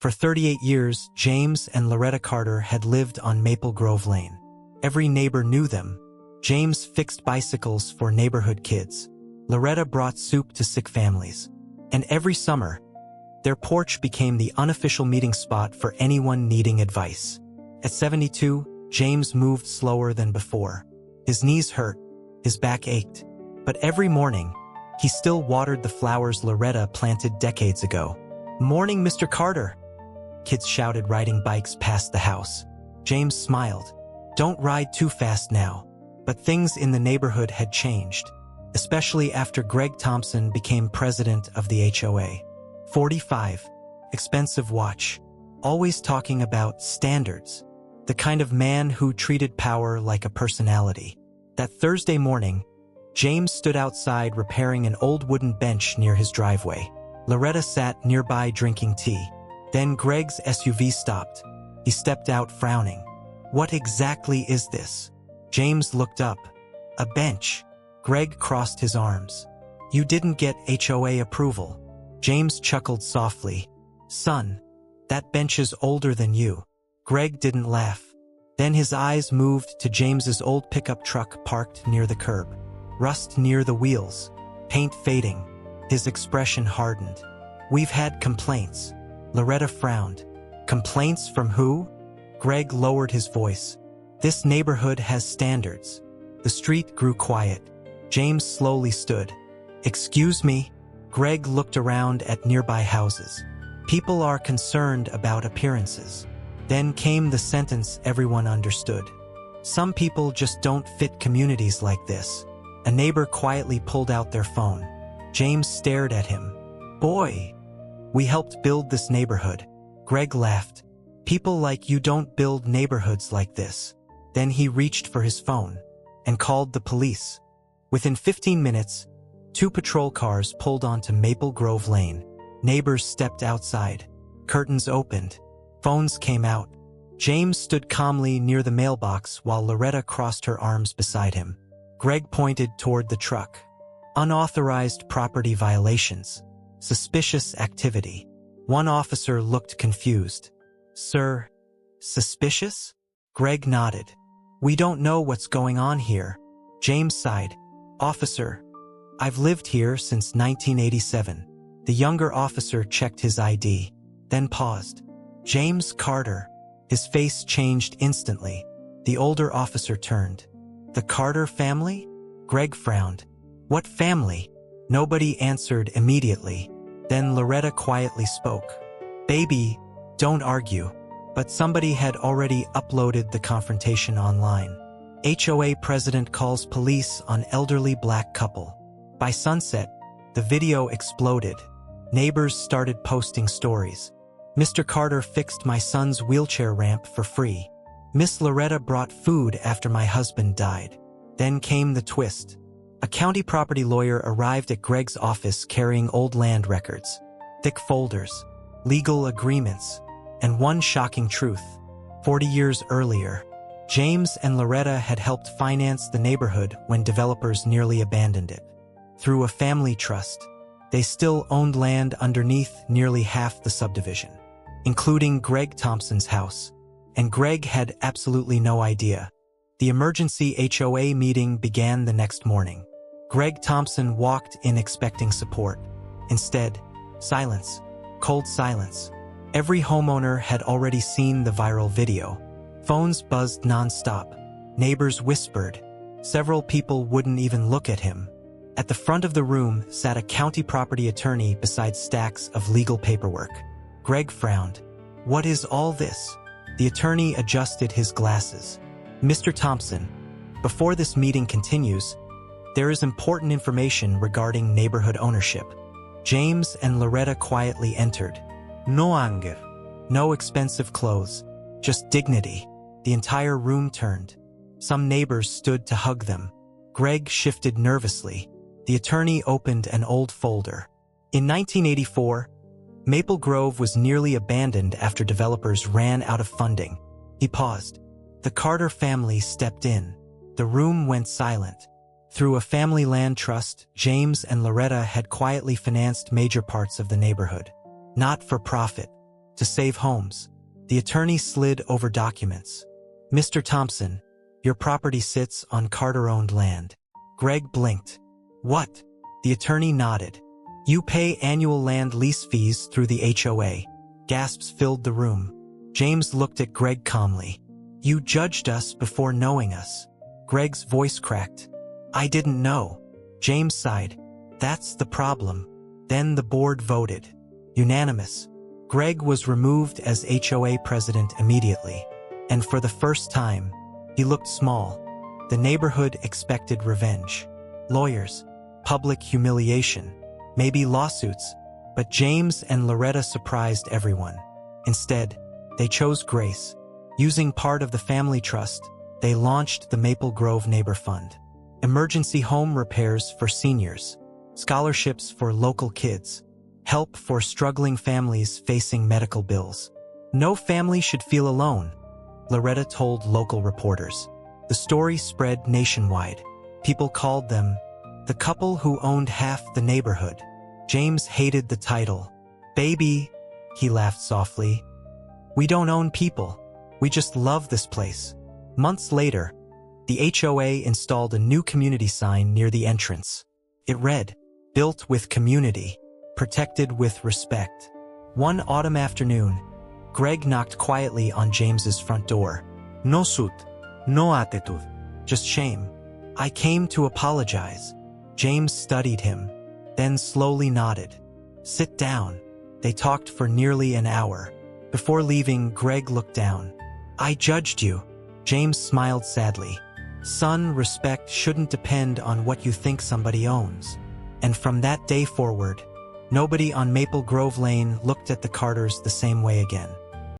For 38 years, James and Loretta Carter had lived on Maple Grove Lane. Every neighbor knew them. James fixed bicycles for neighborhood kids. Loretta brought soup to sick families. And every summer, their porch became the unofficial meeting spot for anyone needing advice. At 72, James moved slower than before. His knees hurt, his back ached. But every morning, he still watered the flowers Loretta planted decades ago. "Morning, Mr. Carter," kids shouted riding bikes past the house. James smiled. "Don't ride too fast now." But things in the neighborhood had changed, especially after Greg Thompson became president of the HOA. 45. Expensive watch. Always talking about standards. The kind of man who treated power like a personality. That Thursday morning, James stood outside repairing an old wooden bench near his driveway. Loretta sat nearby drinking tea. Then Greg's SUV stopped. He stepped out frowning. "What exactly is this?" James looked up. "A bench." Greg crossed his arms. "You didn't get HOA approval." James chuckled softly. "Son, that bench is older than you." Greg didn't laugh. Then his eyes moved to James's old pickup truck parked near the curb. Rust near the wheels, paint fading. His expression hardened. "We've had complaints." Loretta frowned. "Complaints from who?" Greg lowered his voice. "This neighborhood has standards." The street grew quiet. James slowly stood. "Excuse me?" Greg looked around at nearby houses. "People are concerned about appearances." Then came the sentence everyone understood. "Some people just don't fit communities like this." A neighbor quietly pulled out their phone. James stared at him. "Boy, we helped build this neighborhood." Greg laughed. "People like you don't build neighborhoods like this." Then he reached for his phone and called the police. Within 15 minutes, 2 patrol cars pulled onto Maple Grove Lane. Neighbors stepped outside. Curtains opened. Phones came out. James stood calmly near the mailbox while Loretta crossed her arms beside him. Greg pointed toward the truck. "Unauthorized property violations. Suspicious activity." One officer looked confused. "Sir, suspicious?" Greg nodded. "We don't know what's going on here." James sighed. "Officer, I've lived here since 1987. The younger officer checked his ID, then paused. "James Carter." His face changed instantly. The older officer turned. "The Carter family?" Greg frowned. "What family?" Nobody answered immediately. Then Loretta quietly spoke. "Baby, don't argue." But somebody had already uploaded the confrontation online. HOA president calls police on elderly black couple. By sunset, the video exploded. Neighbors started posting stories. "Mr. Carter fixed my son's wheelchair ramp for free." "Miss Loretta brought food after my husband died." Then came the twist. A county property lawyer arrived at Greg's office carrying old land records, thick folders, legal agreements, and one shocking truth. 40 years earlier, James and Loretta had helped finance the neighborhood when developers nearly abandoned it. Through a family trust, they still owned land underneath nearly half the subdivision, including Greg Thompson's house. And Greg had absolutely no idea. The emergency HOA meeting began the next morning. Greg Thompson walked in expecting support. Instead, silence, cold silence. Every homeowner had already seen the viral video. Phones buzzed nonstop. Neighbors whispered. Several people wouldn't even look at him. At the front of the room sat a county property attorney beside stacks of legal paperwork. Greg frowned. "What is all this?" The attorney adjusted his glasses. "Mr. Thompson, before this meeting continues, there is important information regarding neighborhood ownership." James and Loretta quietly entered. No anger, no expensive clothes, just dignity. The entire room turned. Some neighbors stood to hug them. Greg shifted nervously. The attorney opened an old folder. In 1984, Maple Grove was nearly abandoned after developers ran out of funding. He paused. The Carter family stepped in. The room went silent. Through a family land trust, James and Loretta had quietly financed major parts of the neighborhood. Not for profit. to save homes. The attorney slid over documents. Mr. Thompson, your property sits on Carter-owned land. Greg blinked. What? The attorney nodded. You pay annual land lease fees through the HOA. Gasps filled the room. James looked at Greg calmly. You judged us before knowing us. Greg's voice cracked. I didn't know. James sighed. That's the problem. Then the board voted. Unanimous. Greg was removed as HOA president immediately. And for the first time, he looked small. The neighborhood expected revenge. Lawyers, public humiliation, maybe lawsuits. But James and Loretta surprised everyone. Instead, they chose grace. Using part of the family trust, they launched the Maple Grove Neighbor Fund. Emergency home repairs for seniors, scholarships for local kids, help for struggling families facing medical bills. No family should feel alone, Loretta told local reporters. The story spread nationwide. People called them the couple who owned half the neighborhood. James hated the title. Baby, he laughed softly. We don't own people. We just love this place. Months later, the HOA installed a new community sign near the entrance. It read, built with community, protected with respect. One autumn afternoon, Greg knocked quietly on James's front door. No suit, no attitude, just shame. I came to apologize. James studied him, then slowly nodded. Sit down. They talked for nearly an hour. Before leaving, Greg looked down. I judged you. James smiled sadly. Son, respect shouldn't depend on what you think somebody owns. And from that day forward, nobody on Maple Grove Lane looked at the Carters the same way again.